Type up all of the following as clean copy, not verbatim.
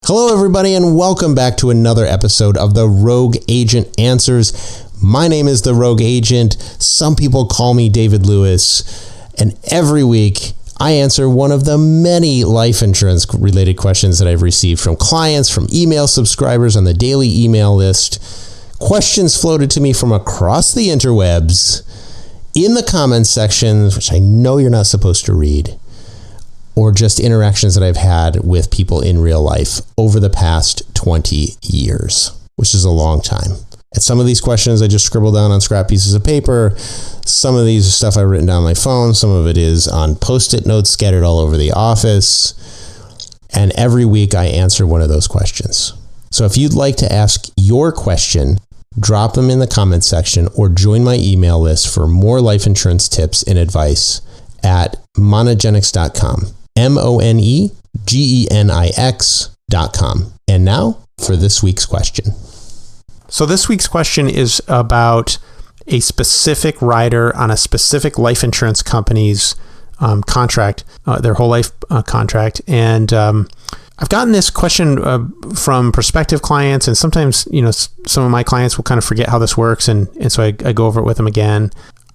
Hello, everybody, and welcome back to another episode of the Rogue Agent Answers. My name is the Rogue Agent. Some people call me David Lewis, and every week I answer one of the many life insurance related questions that I've received from clients, from email subscribers on the daily email list, questions floated to me from across the interwebs, in the comments sections, which I know you're not supposed to read, or just interactions that I've had with people in real life over the past 20 years, which is a long time. And some of these questions I just scribbled down on scrap pieces of paper. Some of these are stuff I've written down on my phone. Some of it is on Post-it notes scattered all over the office. And every week I answer one of those questions. So if you'd like to ask your question, drop them in the comments section or join my email list for more life insurance tips and advice at monogenics.com. monegenics.com. And now for this week's question. So this week's question is about a specific rider on a specific life insurance company's contract, their whole life contract. And I've gotten this question from prospective clients, and sometimes, some of my clients will kind of forget how this works. And so I go over it with them again.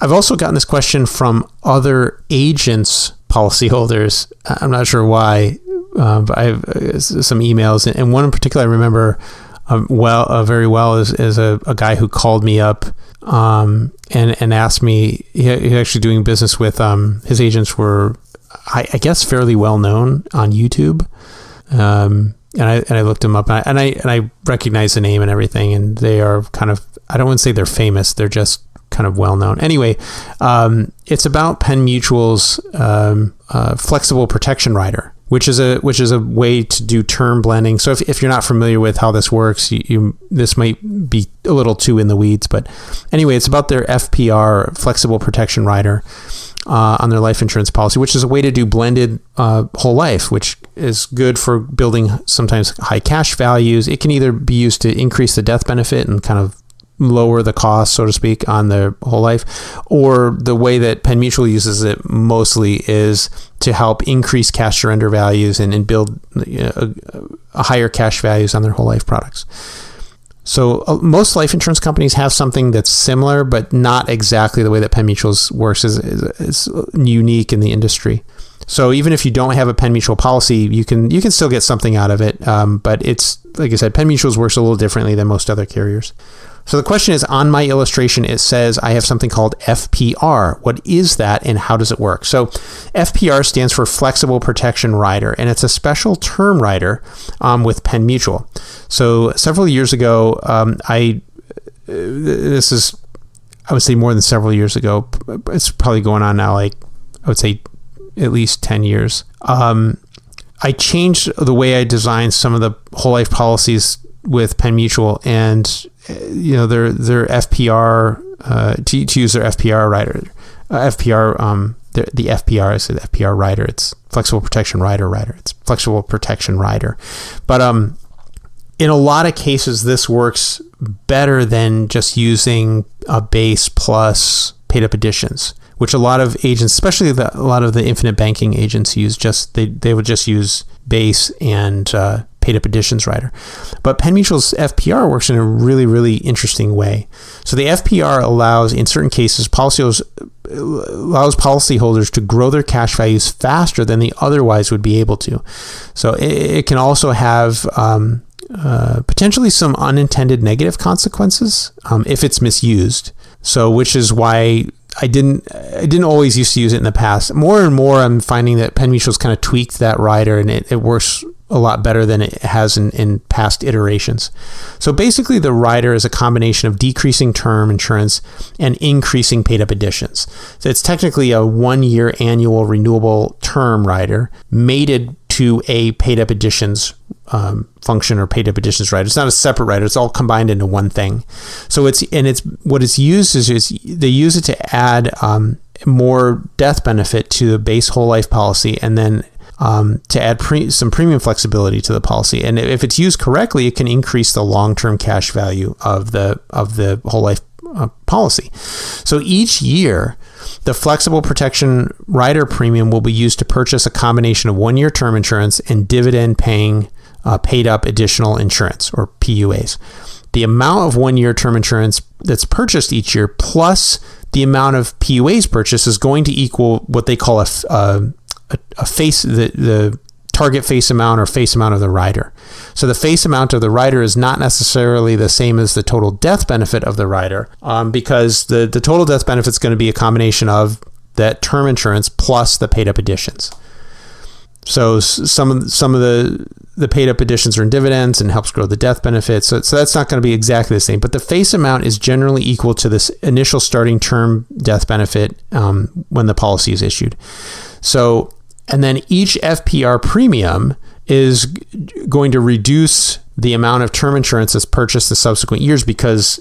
I've also gotten this question from other agents, policyholders. I'm not sure why, but I have some emails, and one in particular I remember very well is a guy who called me up and asked me. He's actually doing business with his agents were, I guess, fairly well known on YouTube, and I looked him up, and I recognize the name and everything, and they are kind of, I don't want to say they're famous, they're just kind of well known. Anyway, it's about Penn Mutual's flexible protection rider, which is a way to do term blending. So if you're not familiar with how this works, this might be a little too in the weeds. But anyway, it's about their FPR, flexible protection rider, on their life insurance policy, which is a way to do blended whole life, which is good for building sometimes high cash values. It can either be used to increase the death benefit and kind of lower the cost, so to speak, on their whole life, or the way that Penn Mutual uses it mostly is to help increase cash surrender values and build a higher cash values on their whole life products. So most life insurance companies have something that's similar, but not exactly the way that Penn Mutual's works. Is unique in the industry. So even if you don't have a Penn Mutual policy, you can still get something out of it. But it's, like I said, Penn Mutual's works a little differently than most other carriers. So the question is, on my illustration, it says I have something called FPR. What is that and how does it work? So FPR stands for Flexible Protection Rider, and it's a special term rider with Penn Mutual. So several years ago, I would say more than several years ago, it's probably going on now, like I would say at least 10 years. I changed the way I designed some of the whole life policies with Penn Mutual, and their FPR to use their FPR rider, the FPR is the FPR rider. It's Flexible Protection Rider. It's Flexible Protection Rider, but in a lot of cases this works better than just using a base plus paid up additions, which a lot of agents, especially a lot of the infinite banking agents, use. They would just use base and paid up additions rider. But Penn Mutual's FPR works in a really, really interesting way. So the FPR allows, in certain cases, policyholders to grow their cash values faster than they otherwise would be able to. So it can also have potentially some unintended negative consequences if it's misused. So, which is why I didn't always used to use it in the past. More and more, I'm finding that Penn Mutual's kind of tweaked that rider, and it works a lot better than it has in past iterations. So basically, the rider is a combination of decreasing term insurance and increasing paid up additions. So it's technically a 1-year annual renewable term rider mated to a paid up additions function or paid up additions rider. It's not a separate rider. It's all combined into one thing. So it's what it's used is they use it to add more death benefit to the base whole life policy, and then to add some premium flexibility to the policy. And if it's used correctly, it can increase the long-term cash value of the whole life policy. So each year, the flexible protection rider premium will be used to purchase a combination of 1-year term insurance and dividend-paying paid up additional insurance, or PUAs. The amount of 1 year term insurance that's purchased each year plus the amount of PUAs purchased is going to equal what they call a face, the target face amount or face amount of the rider. So the face amount of the rider is not necessarily the same as the total death benefit of the rider, because the total death benefit is going to be a combination of that term insurance plus the paid up additions. So some of the paid up additions are in dividends and helps grow the death benefit. So that's not going to be exactly the same, but the face amount is generally equal to this initial starting term death benefit when the policy is issued. So, and then each FPR premium is going to reduce the amount of term insurance that's purchased the subsequent years because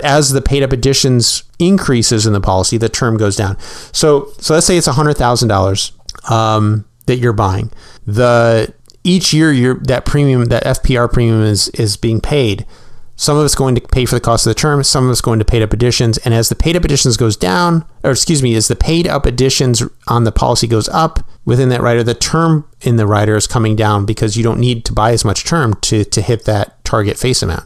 as the paid up additions increases in the policy, the term goes down. So let's say it's $100,000 that you're buying. Each year that FPR premium is being paid. Some of it's going to pay for the cost of the term, some of it's going to paid up additions, and as the paid up additions goes down, as the paid up additions on the policy goes up within that rider, the term in the rider is coming down because you don't need to buy as much term to hit that target face amount.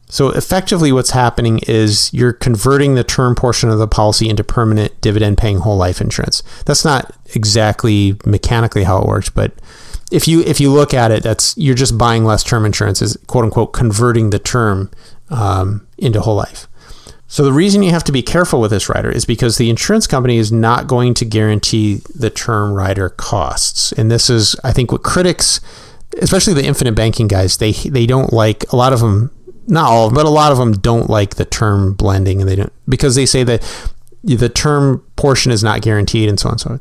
So effectively what's happening is you're converting the term portion of the policy into permanent dividend paying whole life insurance. That's not exactly mechanically how it works, but if you look at it, you're just buying less term insurance, is quote unquote converting the term into whole life. So the reason you have to be careful with this rider is because the insurance company is not going to guarantee the term rider costs. And this is, I think, what critics, especially the infinite banking guys, they don't like. A lot of them, not all of them, but a lot of them don't like the term blending, and they don't, because they say that the term portion is not guaranteed and so on and so on.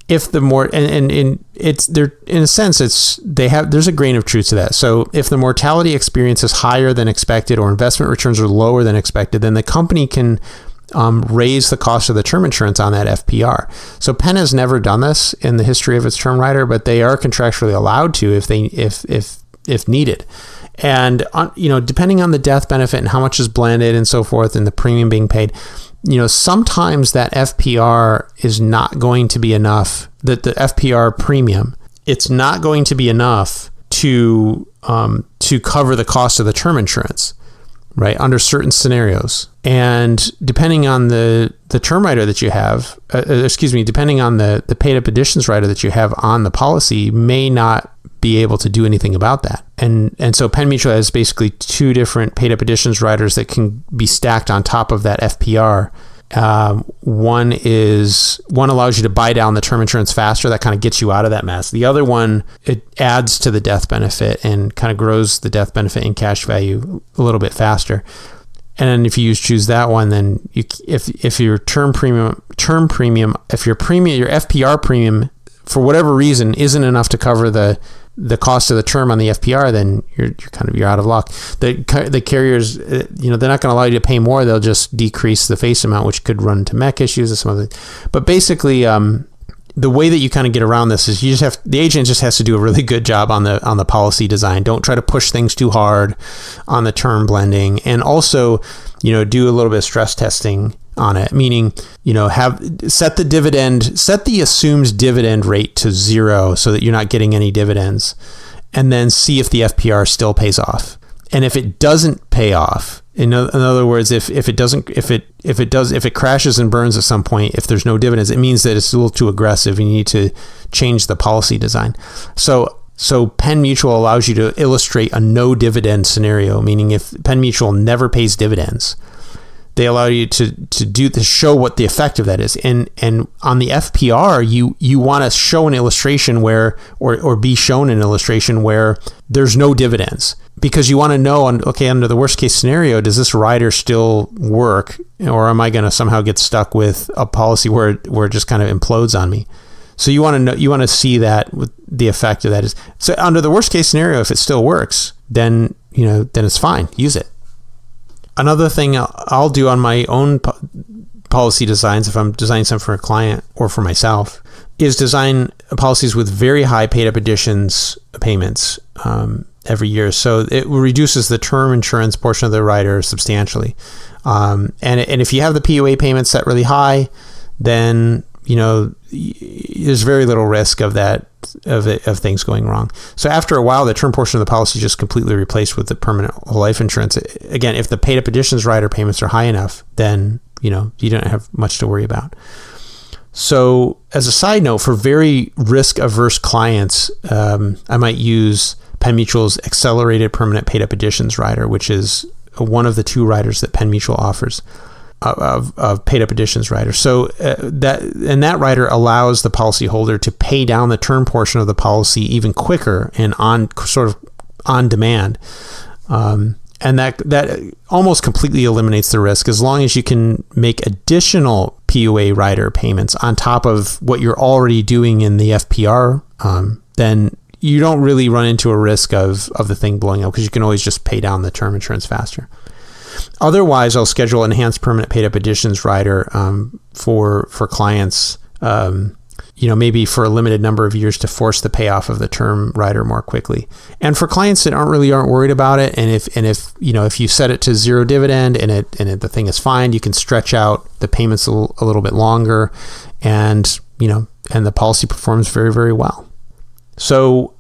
If the more and it's there in a sense, there's a grain of truth to that. So if the mortality experience is higher than expected or investment returns are lower than expected, then the company can raise the cost of the term insurance on that FPR. So Penn has never done this in the history of its term rider, but they are contractually allowed to if needed. And depending on the death benefit and how much is blended and so forth, and the premium being paid, sometimes that FPR is not going to be enough. That the FPR premium, it's not going to be enough to cover the cost of the term insurance, right? Under certain scenarios, and depending on the term rider that you have, depending on the paid up additions rider that you have on the policy, may not be able to do anything about that. And so Penn Mutual has basically two different paid up additions riders that can be stacked on top of that FPR. One allows you to buy down the term insurance faster. That kind of gets you out of that mess. The other one, it adds to the death benefit and kind of grows the death benefit in cash value a little bit faster. And if you choose that one, then if your your FPR premium for whatever reason isn't enough to cover the cost of the term on the FPR, then you're out of luck. The carriers, they're not going to allow you to pay more. They'll just decrease the face amount, which could run into MEC issues and some other. But basically, the way that you kind of get around this is the agent just has to do a really good job on the policy design. Don't try to push things too hard on the term blending, and also, do a little bit of stress testing on it, meaning, set the assumed dividend rate to 0 so that you're not getting any dividends, and then see if the FPR still pays off. And if it doesn't pay off, in other words, if it crashes and burns at some point, if there's no dividends, it means that it's a little too aggressive and you need to change the policy design. So Penn Mutual allows you to illustrate a no dividend scenario, meaning if Penn Mutual never pays dividends, they allow you to show what the effect of that is. And on the FPR, you want to show an illustration where, or be shown an illustration where there's no dividends, because you want to know, under the worst case scenario, does this rider still work, or am I going to somehow get stuck with a policy where it just kind of implodes on me? So you want to know, you want to see that with the effect of that is. So under the worst case scenario, if it still works, then it's fine. Use it. Another thing I'll do on my own policy designs, if I'm designing something for a client or for myself, is design policies with very high paid up additions payments every year. So it reduces the term insurance portion of the rider substantially. And if you have the PUA payment set really high, then there's very little risk of that of things going wrong. So after a while, the term portion of the policy is just completely replaced with the permanent whole life insurance. Again, if the paid up additions rider payments are high enough, then you don't have much to worry about. So as a side note, for very risk-averse clients, I might use Penn Mutual's accelerated permanent paid up additions rider, which is one of the 2 riders that Penn Mutual offers of paid up additions rider. So that rider allows the policyholder to pay down the term portion of the policy even quicker and on demand. And that almost completely eliminates the risk. As long as you can make additional PUA rider payments on top of what you're already doing in the FPR, then you don't really run into a risk of the thing blowing up, because you can always just pay down the term insurance faster. Otherwise, I'll schedule enhanced permanent paid up additions rider for clients, maybe for a limited number of years to force the payoff of the term rider more quickly. And for clients that aren't worried about it, and if you set it to zero dividend and the thing is fine, you can stretch out the payments a little bit longer, and the policy performs very, very well. So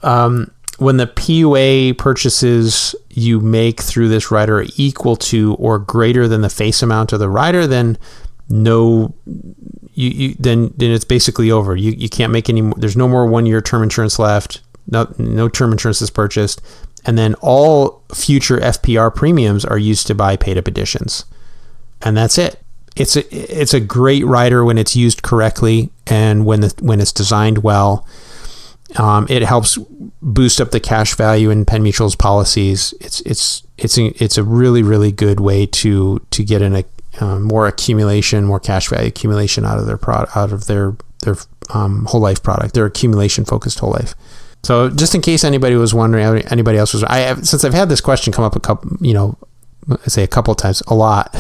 when the PUA purchases you make through this rider are equal to or greater than the face amount of the rider, then then it's basically over. You can't make any more. There's no more 1-year term insurance left. No term insurance is purchased, and then all future FPR premiums are used to buy paid up additions, and that's it. It's a great rider when it's used correctly and when it's designed well. It helps boost up the cash value in Penn Mutual's policies. It's a really, really good way to get more cash value accumulation out of their whole life product, their accumulation focused whole life. So just in case anybody was wondering, anybody else was, since I've had this question come up a couple of times, a lot,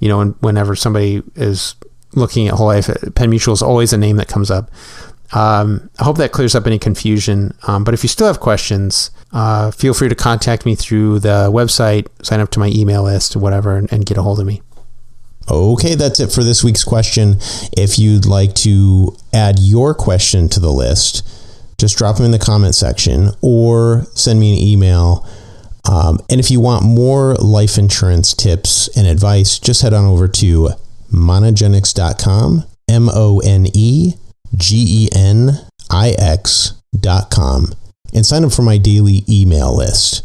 whenever somebody is looking at whole life, Penn Mutual is always a name that comes up. I hope that clears up any confusion. But if you still have questions, feel free to contact me through the website, sign up to my email list or whatever, and get a hold of me. Okay, that's it for this week's question. If you'd like to add your question to the list, just drop them in the comment section or send me an email. And if you want more life insurance tips and advice, just head on over to monogenics.com, monegenics.com, and sign up for my daily email list.